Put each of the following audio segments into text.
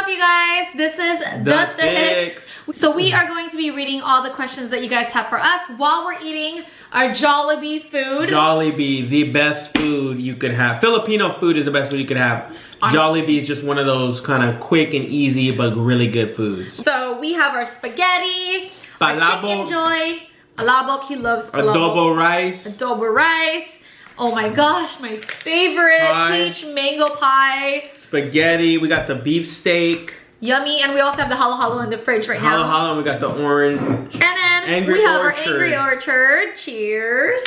up, you guys? This is The Thicks. So we are going to be reading all the questions that you guys have for us while we're eating our Jollibee food. Jollibee, the best food you could have. Filipino food is the best food you could have. Jollibee is just one of those kind of quick and easy but really good foods. So we have our spaghetti, our chicken joy, alabok, he loves adobo rice. Adobo rice. Oh my gosh, my favorite, peach mango pie. Spaghetti, we got the beef steak. Yummy, and we also have the halo halo in the fridge right now. Halo halo, we got the orange. And then we have our Angry Orchard. Cheers.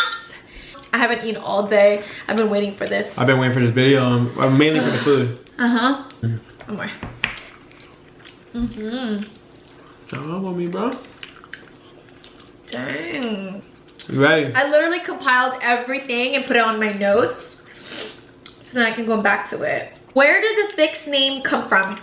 I haven't eaten all day. I've been waiting for this. I've been waiting for this video, mainly for the food. One more. Stop on me, bro. Dang. You ready? I literally compiled everything and put it on my notes so then I can go back to it. Where did the Thicks name come from?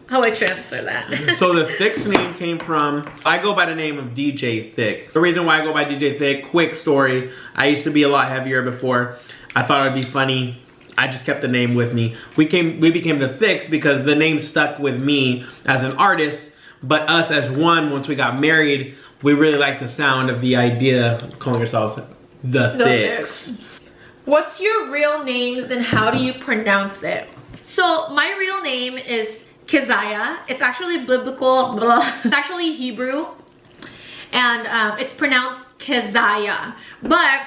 How would I transfer that? So the Thicks name came from, I go by the name of DJ Thick. The reason why I go by DJ Thick, quick story, I used to be a lot heavier before. I thought it'd be funny. I just kept the name with me. We became the Thicks because the name stuck with me as an artist, but us as one, once we got married, we really liked the sound of the idea of calling ourselves the Thicks. What's your real names and how do you pronounce it? So my real name is Keziah. It's actually biblical, it's actually Hebrew, and it's pronounced Keziah. But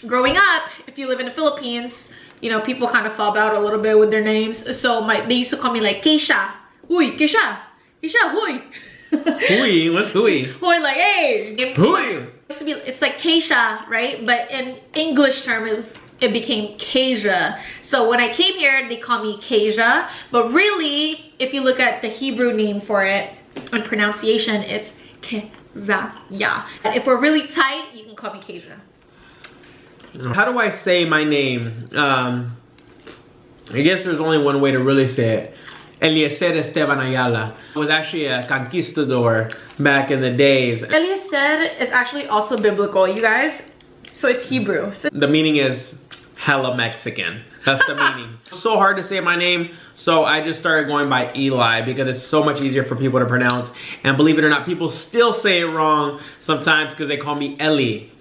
growing up, if you live in the Philippines, you know, people kind of fob out a little bit with their names. So they used to call me like Keisha. Huy, Keisha. Keisha, huy. Huy? What's huy? Huy, like, hey. Huy. It's like Keisha, right? But in English term, it became Keisha. So when I came here, they call me Keisha. But really, if you look at the Hebrew name for it and pronunciation, it's Keziah. If we're really tight, you can call me Keisha. How do I say my name? I guess there's only one way to really say it. Eliezer Esteban Ayala. I was actually a conquistador back in the days. Eliezer is actually also biblical, you guys. So it's Hebrew. So the meaning is hella Mexican. That's the meaning. It's so hard to say my name, so I just started going by Eli because it's so much easier for people to pronounce. And believe it or not, people still say it wrong sometimes because they call me Ellie.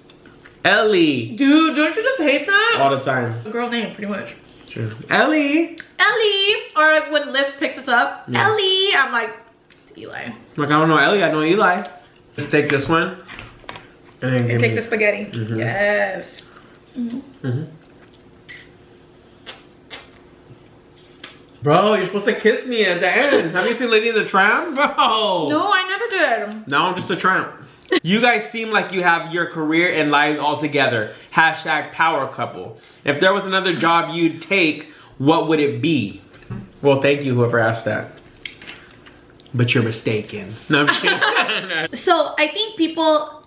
Ellie. Dude, don't you just hate that? All the time. Girl name, pretty much. True. Ellie. Ellie. Or like when Lyft picks us up, yeah. Ellie. I'm like, it's Eli. Like, I don't know Ellie, I know Eli. Just take this one. And then take the spaghetti. Yes. Bro, you're supposed to kiss me at the end. Have you seen Lady and the Tramp? Bro. No, I never did. Now I'm just a tramp. You guys seem like you have your career and lives all together. Hashtag power couple. If there was another job you'd take, what would it be? Well, thank you, whoever asked that. But you're mistaken. No, I'm kidding. So I think people...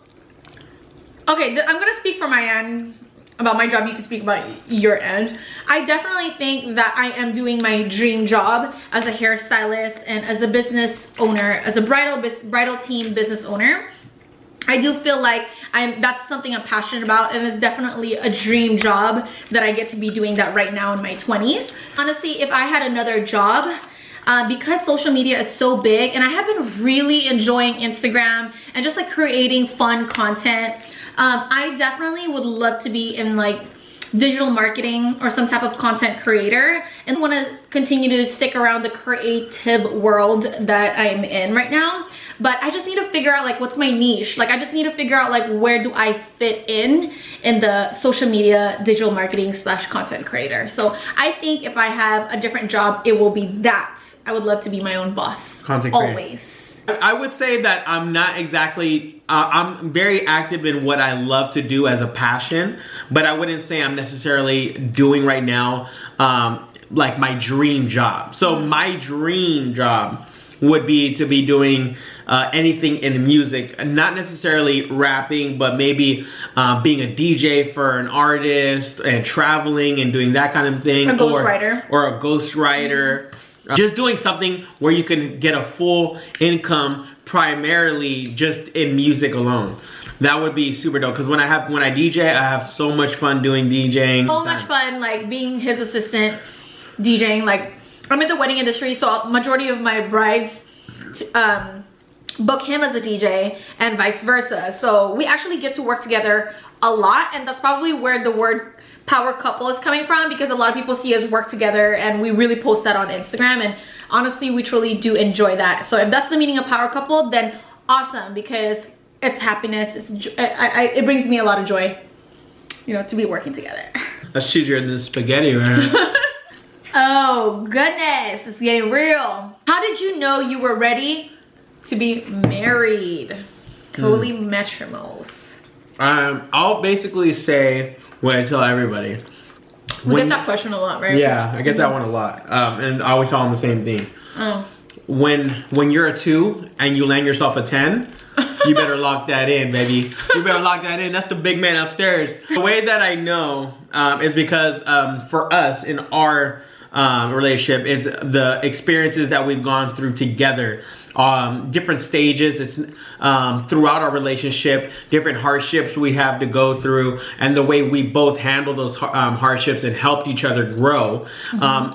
Okay, I'm gonna speak for my end about my job. You can speak about your end. I definitely think that I am doing my dream job as a hairstylist and as a business owner, as a bridal team business owner. I do feel like that's something I'm passionate about, and it's definitely a dream job that I get to be doing that right now in my 20s. Honestly, if I had another job, because social media is so big, and I have been really enjoying Instagram and just like creating fun content, I definitely would love to be in like digital marketing or some type of content creator, and want to continue to stick around the creative world that I'm in right now. But I just need to figure out like what's my niche. Like I just need to figure out like where do I fit in the social media digital marketing / content creator. So I think if I have a different job, it will be that. I would love to be my own boss. Content creator. Always. I would say that I'm not exactly, I'm very active in what I love to do as a passion, but I wouldn't say I'm necessarily doing right now like my dream job. So my dream job would be to be doing anything in music, not necessarily rapping, but maybe being a DJ for an artist and traveling and doing that kind of thing. A ghostwriter. Or a ghostwriter. Just doing something where you can get a full income primarily just in music alone. That would be super dope, because when I DJ, I have so much fun doing DJing. So much fun, like being his assistant, DJing, like I'm in the wedding industry, so majority of my brides book him as a DJ and vice versa. So we actually get to work together a lot, and that's probably where the word power couple is coming from, because a lot of people see us work together and we really post that on Instagram, and honestly we truly do enjoy that. So if that's the meaning of power couple, then awesome, because it's happiness, it brings me a lot of joy, you know, to be working together. Let's choose you in this spaghetti, right? Oh goodness, it's getting real. How did you know you were ready to be married? Holy matrimonials. I'll basically say what I tell everybody. We get that question a lot, right? Yeah, I get that one a lot. And I always tell them the same thing. Oh. When you're a 2 and you land yourself a 10, you better lock that in, baby. You better lock that in. That's the big man upstairs. The way that I know is because for us in our relationship, it's the experiences that we've gone through together. Different stages, it's throughout our relationship, different hardships we have to go through, and the way we both handle those hardships and helped each other grow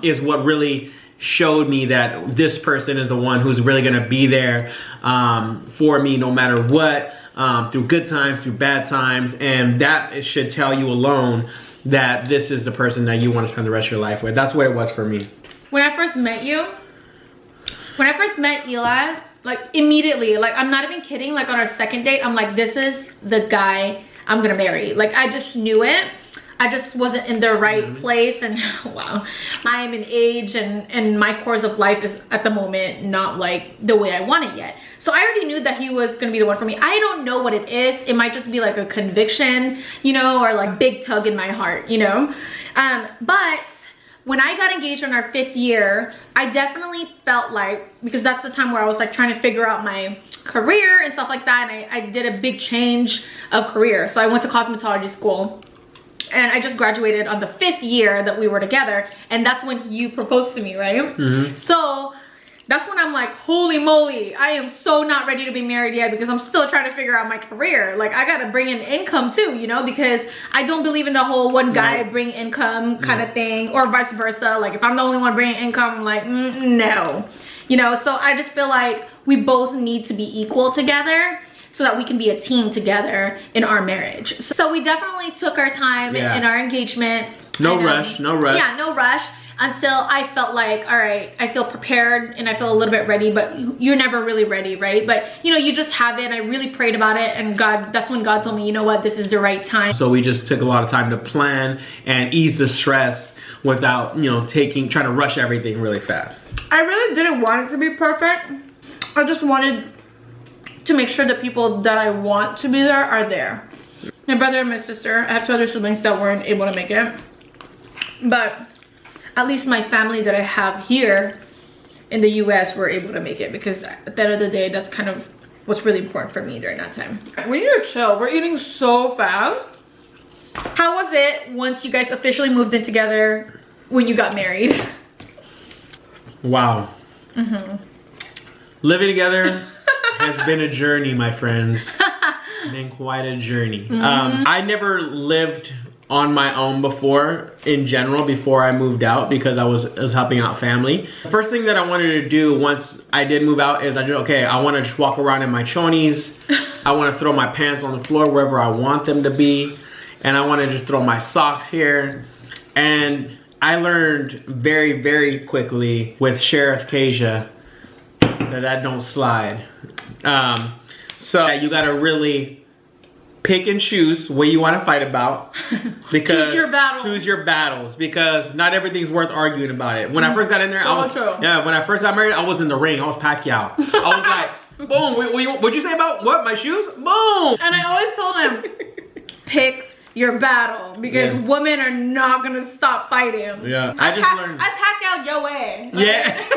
is what really showed me that this person is the one who's really going to be there for me no matter what, through good times, through bad times, and that should tell you alone that this is the person that you want to spend the rest of your life with. That's what it was for me. When I first met you, when I first met Eli, like immediately, like I'm not even kidding, like on our second date, I'm like, this is the guy I'm gonna marry. Like I just knew it. I just wasn't in the right place, and wow, I am in age and my course of life is at the moment not like the way I want it yet. So I already knew that he was gonna be the one for me. I don't know what it is. It might just be like a conviction, you know, or like big tug in my heart, you know. But when I got engaged in our 5th year, I definitely felt like, because that's the time where I was like trying to figure out my career and stuff like that, and I did a big change of career. So I went to cosmetology school, and I just graduated on the 5th year that we were together, and that's when you proposed to me, right? So that's when I'm like, holy moly, I am so not ready to be married yet, because I'm still trying to figure out my career. Like I gotta bring in income too, you know, because I don't believe in the whole one guy bring income kind of thing, or vice versa. Like if I'm the only one bringing income, I'm like, no, you know. So I just feel like we both need to be equal together, so that we can be a team together in our marriage. So we definitely took our time in our engagement. No rush, no rush. Yeah, no rush, until I felt like, all right, I feel prepared and I feel a little bit ready, but you're never really ready, right? But you know, you just have it. And I really prayed about it, and that's when God told me, you know what, this is the right time. So we just took a lot of time to plan and ease the stress without, you know, trying to rush everything really fast. I really didn't want it to be perfect. I just wanted to make sure the people that I want to be there are there. My brother and my sister, I have 2 other siblings that weren't able to make it, but at least my family that I have here in the US were able to make it, because at the end of the day, that's kind of what's really important for me during that time. We need to chill. We're eating so fast. How was it once you guys officially moved in together when you got married? Wow. Living together has been a journey, my friends. Been quite a journey. I never lived on my own before, in general, before I moved out, because I was helping out family. First thing that I wanted to do once I did move out is I want to just walk around in my chonies. I want to throw my pants on the floor wherever I want them to be, and I want to just throw my socks here. And I learned very, very quickly with Sheriff Kasia that don't slide. So you gotta really pick and choose what you want to fight about, because choose your battles, because not everything's worth arguing about it. When I first got in there, when I first got married, I was in the ring. I was Pacquiao. I was like, boom, what'd you say about what? My shoes? Boom. And I always told him, pick your battle, because women are not gonna stop fighting. Yeah, I just learned. I packed out your way. Yeah.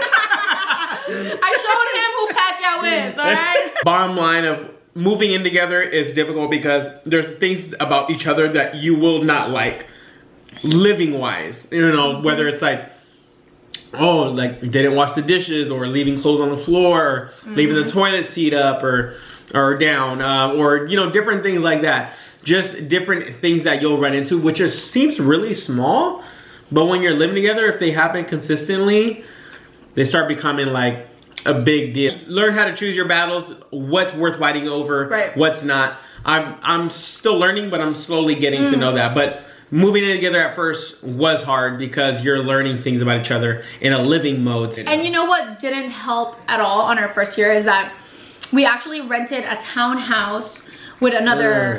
I showed him who Pacquiao is, alright? Bottom line of moving in together is difficult, because there's things about each other that you will not like, living wise. You know, whether it's like, oh, like didn't wash the dishes, or leaving clothes on the floor, or leaving the toilet seat up or down, or you know, different things like that. Just different things that you'll run into, which just seems really small, but when you're living together, if they happen consistently, they start becoming like a big deal. Learn how to choose your battles, what's worth fighting over, right. what's not. I'm still learning, but I'm slowly getting to know that. But moving in together at first was hard because you're learning things about each other in a living mode. And you know what didn't help at all on our first year is that we actually rented a townhouse with another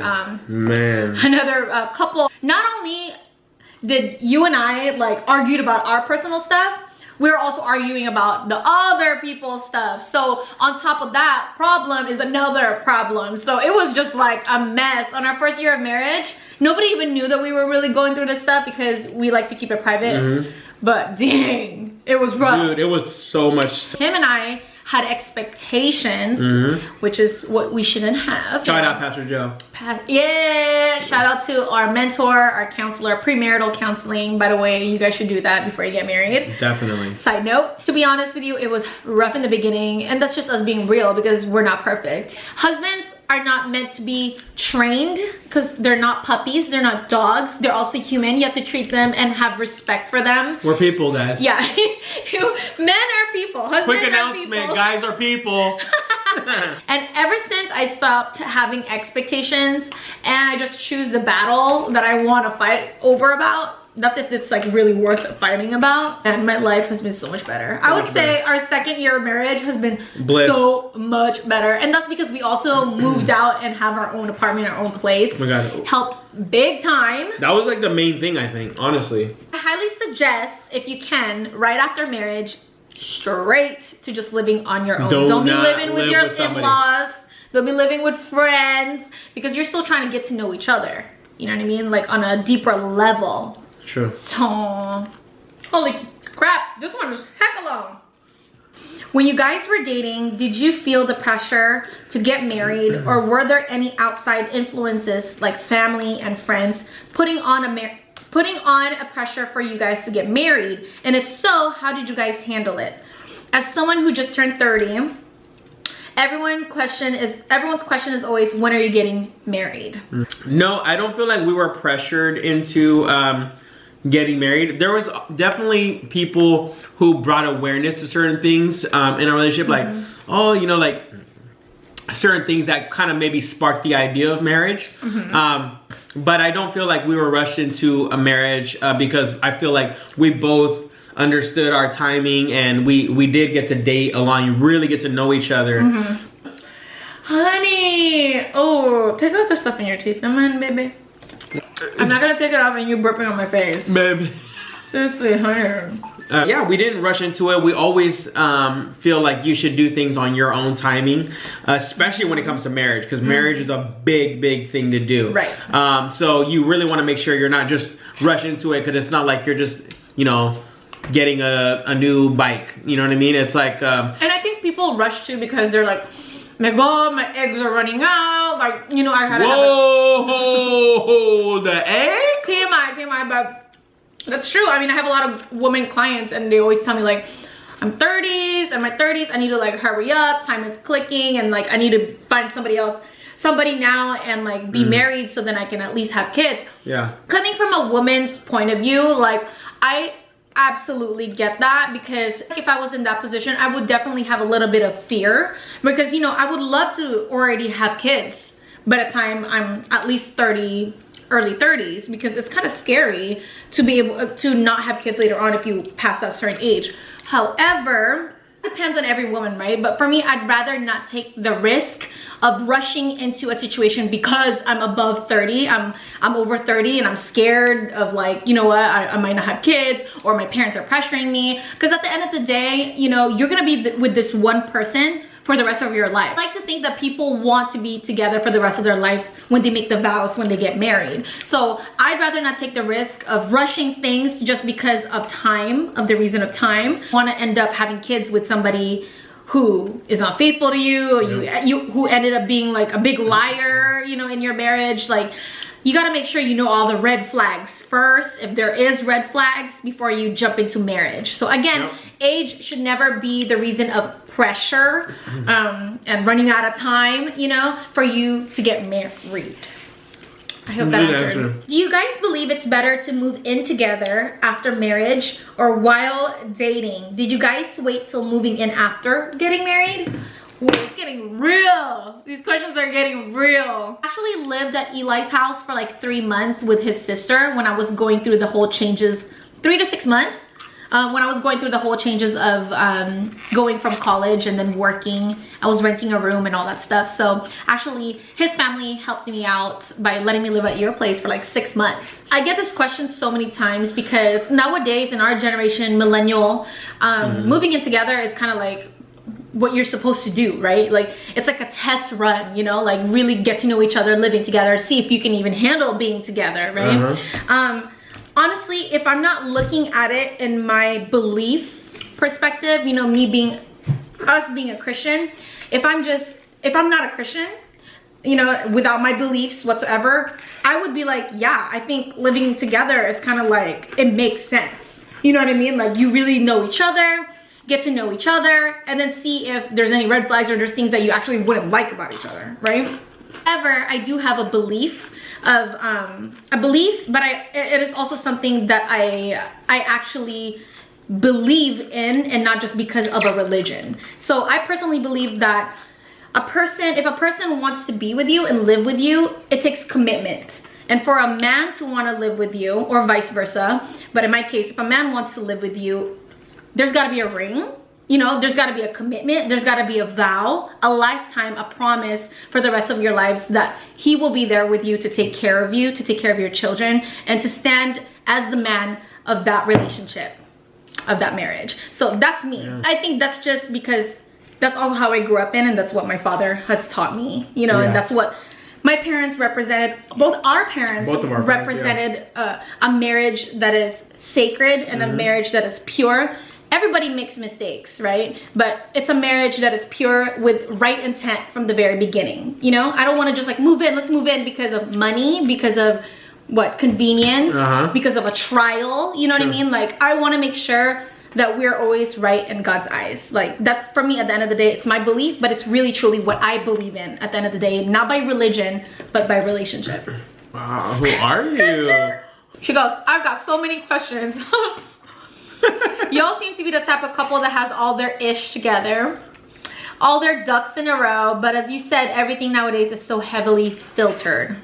couple. Not only did you and I like argued about our personal stuff, we were also arguing about the other people's stuff. So on top of that problem is another problem. So it was just like a mess on our first year of marriage. Nobody even knew that we were really going through this stuff because we like to keep it private. But dang, it was rough. Dude, it was so much. Him and I had expectations, which is what we shouldn't have. Shout out Pastor Joe. Yeah, shout out to our mentor, our counselor, premarital counseling. By the way, you guys should do that before you get married. Definitely. Side note, to be honest with you, it was rough in the beginning, and that's just us being real because we're not perfect. Husbands are not meant to be trained because they're not puppies, they're not dogs, they're also human. You have to treat them and have respect for them. We're people, guys. Yeah. Men are people. Husbands Quick are announcement, people. guys are people. And ever since I stopped having expectations and I just choose the battle that I want to fight over about, that's if it's like really worth fighting about. And my life has been so much better. I would say our second year of marriage has been so much better. And that's because we also moved out and have our own apartment, our own place. Oh my God. Helped big time. That was like the main thing, I think, honestly. I highly suggest, if you can, right after marriage, straight to just living on your own. Don't be living with your in-laws. Don't be living with friends, because you're still trying to get to know each other. You know what I mean? Like on a deeper level. True. So, holy crap, this one was heck long. When you guys were dating, did you feel the pressure to get married, or were there any outside influences like family and friends putting on a pressure for you guys to get married? And if so, how did you guys handle it? As someone who just turned 30, everyone's question is always, when are you getting married? No, I don't feel like we were pressured into getting married. There was definitely people who brought awareness to certain things in our relationship, like, oh, you know, like certain things that kind of maybe sparked the idea of marriage. But I don't feel like we were rushed into a marriage because I feel like we both understood our timing, and we did get to date a lot. You really get to know each other. Honey, oh, take out the stuff in your teeth. Come on, baby. I'm not gonna take it off and you burping on my face. Baby. Seriously, honey. Yeah, we didn't rush into it. We always feel like you should do things on your own timing, especially when it comes to marriage, because marriage is a big thing to do. Right. So you really want to make sure you're not just rushing into it, because it's not like you're just, you know, getting a new bike. You know what I mean? It's like... and I think people rush to because they're like, my God, my eggs are running out. Like, you know, I had the egg? TMI, but that's true. I mean, I have a lot of women clients and they always tell me like, I'm 30s, and my 30s, I need to like hurry up, time is clicking, and like I need to find somebody now and like be married so then I can at least have kids. Yeah. Coming from a woman's point of view, like I absolutely get that, because if I was in that position, I would definitely have a little bit of fear, because, you know, I would love to already have kids by the time I'm at least 30, early 30s, because it's kind of scary to be able to not have kids later on if you pass that certain age. However, it depends on every woman, right? But for me, I'd rather not take the risk of rushing into a situation because I'm above 30, I'm over 30, and I'm scared of like, you know what, I might not have kids, or my parents are pressuring me. Because at the end of the day, you know, you're gonna be with this one person for the rest of your life. I like to think that people want to be together for the rest of their life when they make the vows, when they get married. So I'd rather not take the risk of rushing things just because of time, of the reason of time. I want to end up having kids with somebody who is not faithful to you, or who ended up being like a big liar, you know, in your marriage. Like, you got to make sure you know all the red flags first, if there is red flags, before you jump into marriage. So again, age should never be the reason of pressure and running out of time, you know, for you to get married. I hope that answered. Do you guys believe it's better to move in together after marriage or while dating? Did you guys wait till moving in after getting married? Ooh, it's getting real. These questions are getting real. I actually lived at Eli's house for like 3 months with his sister when I was going through the whole changes, 3 to 6 months. When I was going through the whole changes of going from college and then working. I was renting a room and all that stuff. So actually his family helped me out by letting me live at your place for like 6 months. I get this question so many times because nowadays in our generation, millennial, moving in together is kind of like what you're supposed to do, right? Like it's like a test run, you know, like really get to know each other, living together, see if you can even handle being together, right? Honestly, if I'm not looking at it in my belief perspective, you know, us being a Christian, if I'm not a Christian, you know, without my beliefs whatsoever, I would be like, yeah, I think living together is kind of like, it makes sense. You know what I mean? Like you really know each other, get to know each other, and then see if there's any red flags or there's things that you actually wouldn't like about each other, right? However, I do have a belief of but it is also something that I actually believe in, and not just because of a religion. So I personally believe that if a person wants to be with you and live with you, it takes commitment. And for a man to want to live with you, or vice versa, but in my case, if a man wants to live with you, there's got to be a ring. You know, there's got to be a commitment, there's got to be a vow, a lifetime, a promise for the rest of your lives that he will be there with you to take care of you, to take care of your children, and to stand as the man of that relationship, of that marriage. So that's me. I think that's just because that's also how I grew up in, and that's what my father has taught me, you know, and that's what my parents represented. Both our parents represented a marriage that is sacred and a marriage that is pure. Everybody makes mistakes, right? But it's a marriage that is pure with right intent from the very beginning. You know, I don't want to just like move in, let's move in because of money, because of what, convenience, because of a trial, you know what I mean? Like I want to make sure that we're always right in God's eyes. Like that's, for me, at the end of the day, it's my belief, but it's really truly what I believe in at the end of the day, not by religion, but by relationship. Wow, who are you? She goes, I've got so many questions. Y'all seem to be the type of couple that has all their ish together, all their ducks in a row, but as you said, everything nowadays is so heavily filtered.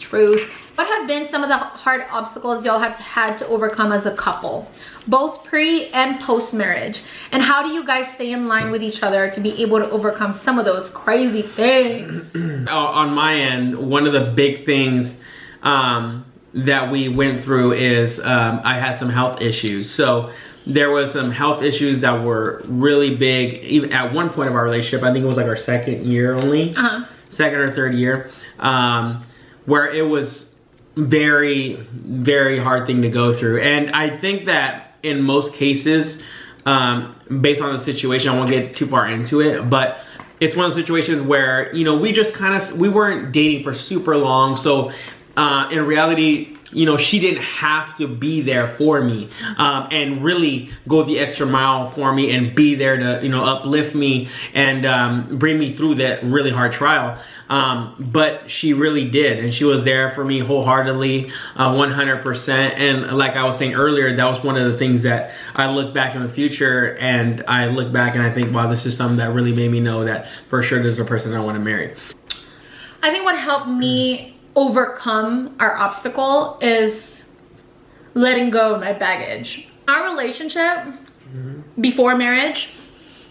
Truth. What have been some of the hard obstacles y'all have had to overcome as a couple, both pre and post marriage? And how do you guys stay in line with each other to be able to overcome some of those crazy things? On my end, one of the big things that we went through is I had some health issues. So there was some health issues that were really big. Even at one point of our relationship, I think it was like our second year only, second or third year, where it was very, very hard thing to go through. And I think that in most cases, based on the situation, I won't get too far into it, but it's one of the situations where, you know, we weren't dating for super long. So in reality, you know, she didn't have to be there for me and really go the extra mile for me and be there to, you know, uplift me and bring me through that really hard trial. But she really did, and she was there for me wholeheartedly, 100%. And like I was saying earlier, that was one of the things that I look back in the future, and I look back and I think, wow, this is something that really made me know that for sure there's a person I want to marry. I think what helped me overcome our obstacle is letting go of my baggage. Our relationship before marriage,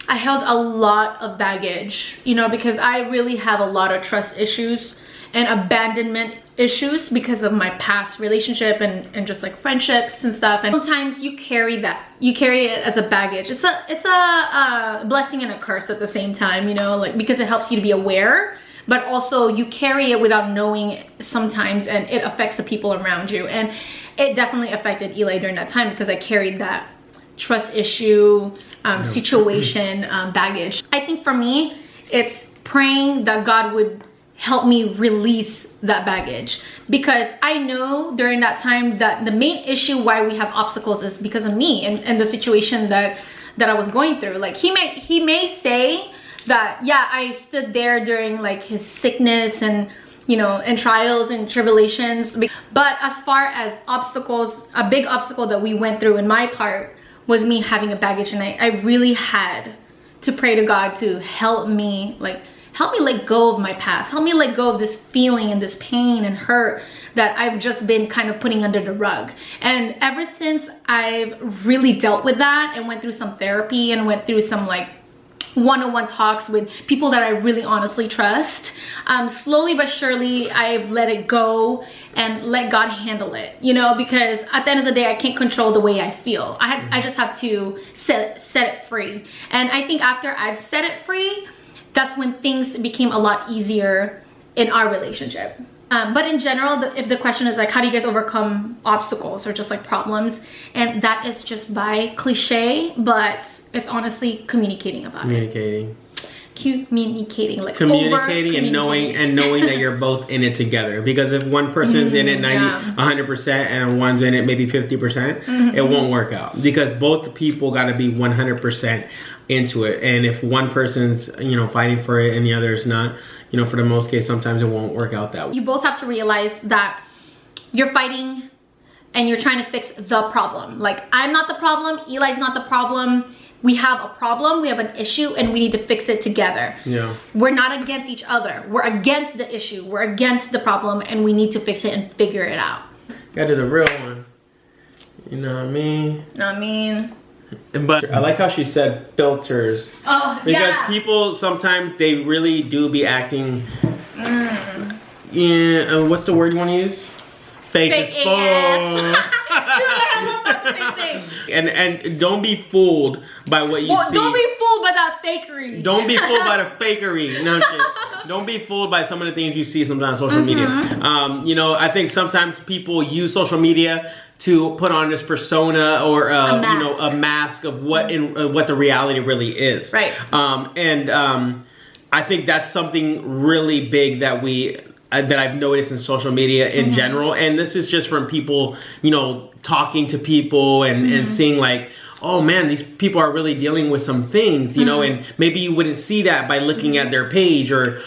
I held a lot of baggage, you know, because I really have a lot of trust issues and abandonment issues because of my past relationship and just like friendships and stuff. And sometimes you carry it as a baggage. It's a blessing and a curse at the same time, you know, like because it helps you to be aware, but also you carry it without knowing sometimes, and it affects the people around you. And it definitely affected Eli during that time because I carried that trust issue, situation, baggage. I think for me, it's praying that God would help me release that baggage, because I know during that time that the main issue why we have obstacles is because of me and the situation that I was going through. Like he may say that, yeah, I stood there during like his sickness and you know, and trials and tribulations. But as far as obstacles, a big obstacle that we went through in my part was me having a baggage, and I really had to pray to God to help me let go of my past, help me let go of this feeling and this pain and hurt that I've just been kind of putting under the rug. And ever since I've really dealt with that and went through some therapy and went through some like one-on-one talks with people that I really honestly trust, slowly but surely I've let it go and let God handle it, you know, because at the end of the day I can't control the way I feel. I just have to set it free. And I think after I've set it free, that's when things became a lot easier in our relationship. But in general, if the question is like, how do you guys overcome obstacles or just like problems? And that is just by cliche, but it's honestly communicating about it. Communicating, like communicating and knowing that you're both in it together. Because if one person's in it 100% and one's in it maybe 50%, it won't work out. Because both people got to be 100% into it. And if one person's, you know, fighting for it and the other is not, you know, for the most case, sometimes it won't work out that way. You both have to realize that you're fighting and you're trying to fix the problem. Like, I'm not the problem, Eli's not the problem. We have a problem, we have an issue, and we need to fix it together. Yeah. We're not against each other. We're against the issue. We're against the problem, and we need to fix it and figure it out. Gotta do the real one. You know what I mean? But I like how she said filters. Oh, because people sometimes they really do be acting. Yeah, what's the word you want to use? Fake as fuck. And don't be fooled by what you see. Don't be fooled by that fakery. Don't be fooled by the fakery. No, don't be fooled by some of the things you see sometimes on social media. You know, I think sometimes people use social media to put on this persona or you know, a mask of what the reality really is. Right. I think that's something really big that I've noticed in social media in general, and this is just from people, you know, talking to people and seeing like, oh man, these people are really dealing with some things, you know, and maybe you wouldn't see that by looking at their page or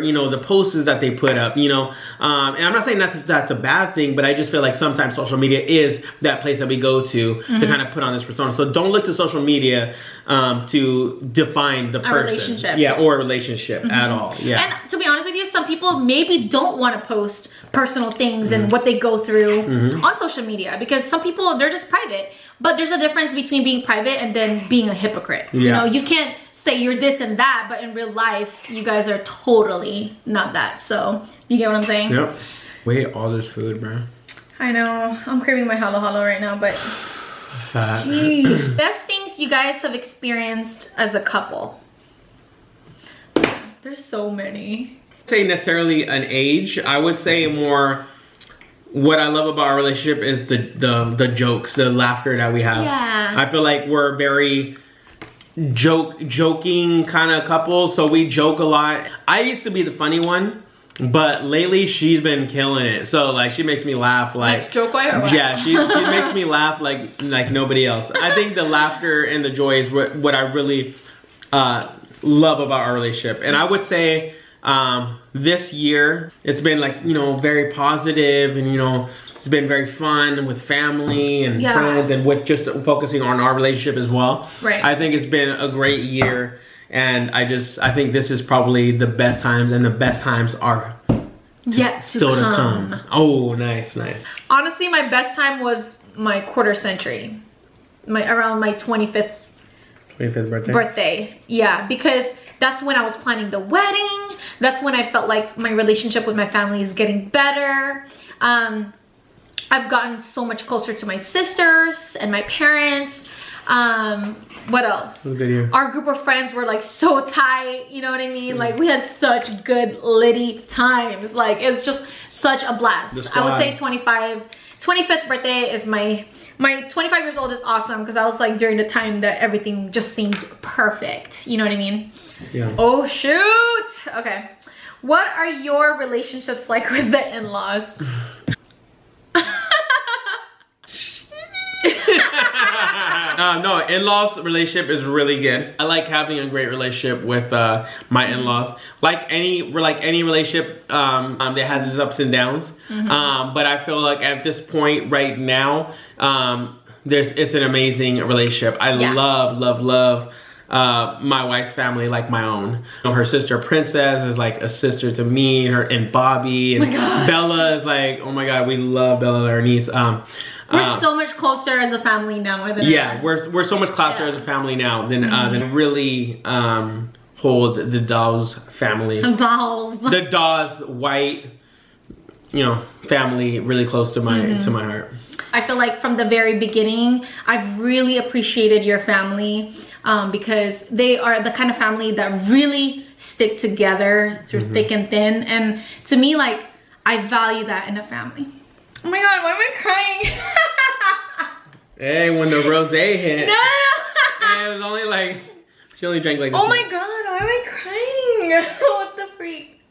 you know, the posts that they put up, you know. And I'm not saying that's a bad thing, but I just feel like sometimes social media is that place that we go to kind of put on this persona. So don't look to social media to define the person. Relationship. Yeah, or a relationship at all. Yeah. And to be honest with you, some people maybe don't want to post personal things and what they go through on social media, because some people, they're just private. But there's a difference between being private and then being a hypocrite. You know, you can't say you're this and that, but in real life, you guys are totally not that. So, you get what I'm saying? Yep. Wait, all this food, bro. I know. I'm craving my halo halo right now, but... Fat. Best things you guys have experienced as a couple. There's so many. Say necessarily an age. I would say more... What I love about our relationship is the jokes, the laughter that we have. Yeah. I feel like we're very joking kind of couple, so we joke a lot. I used to be the funny one, but lately she's been killing it. So like she makes me laugh like. That's joke way or what? Yeah, she makes me laugh like nobody else. I think the laughter and the joy is what I really love about our relationship, and I would say. This year it's been like, you know, very positive, and you know, it's been very fun with family and friends, and with just focusing on our relationship as well. Right. I think it's been a great year, and I think this is probably the best times, and the best times are yet still to come. Oh, nice. Honestly, my best time was my quarter century, around my 25th birthday. Yeah, because that's when I was planning the wedding. That's when I felt like my relationship with my family is getting better. I've gotten so much closer to my sisters and my parents. What else? Our group of friends were like so tight, you know what I mean? Like we had such good litty times. Like it's just such a blast. I would say 25th birthday is my 25 years old is awesome, because I was like during the time that everything just seemed perfect. You know what I mean? Yeah. Oh shoot. Okay. What are your relationships like with the in-laws? No, in-laws relationship is really good. I like having a great relationship with my in-laws. Like any relationship that has its ups and downs. But I feel like at this point right now, it's an amazing relationship. I love my wife's family like my own. You know, her sister Princess is like a sister to me. And Bobby and Bella is like, oh my god, we love Bella, our niece. We're so much closer as a family now. We're so much closer as a family now than really hold the Dawes family. The Dawes white, family really close to my heart. I feel like from the very beginning, I've really appreciated your family because they are the kind of family that really stick together through thick and thin. And to me, like, I value that in a family. Oh my god, why am I crying? Hey, when the rosé hit. No! It was only like, she only drank like this. Oh my god, why am I crying? What the freak?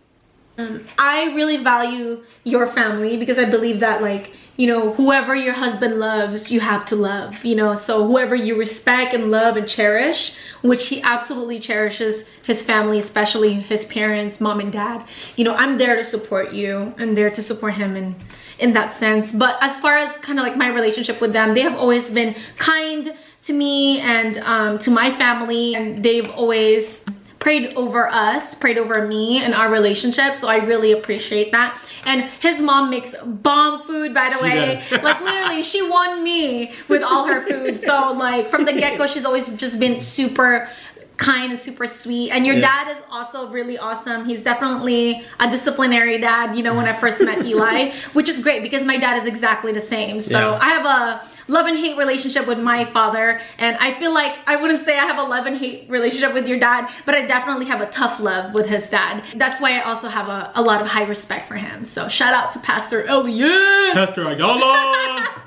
I really value your family because I believe that, like, whoever your husband loves, you have to love, so whoever you respect and love and cherish, which he absolutely cherishes his family, especially his parents, mom and dad, I'm there to support you and there to support him in that sense. But as far as kind of like my relationship with them, they have always been kind to me and to my family, and they've always prayed over us, prayed over me and our relationship, so I really appreciate that. And his mom makes bomb food, by the way. Like, literally, she won me with all her food. So, like, from the get-go, she's always just been super kind and super sweet. And your dad is also really awesome. He's definitely a disciplinary dad, when I first met Eli, which is great because my dad is exactly the same. So I have a love and hate relationship with my father, and I feel like I wouldn't say I have a love and hate relationship with your dad, but I definitely have a tough love with his dad. That's why I also have a lot of high respect for him. So shout out to Pastor Elliot. Pastor Ayala.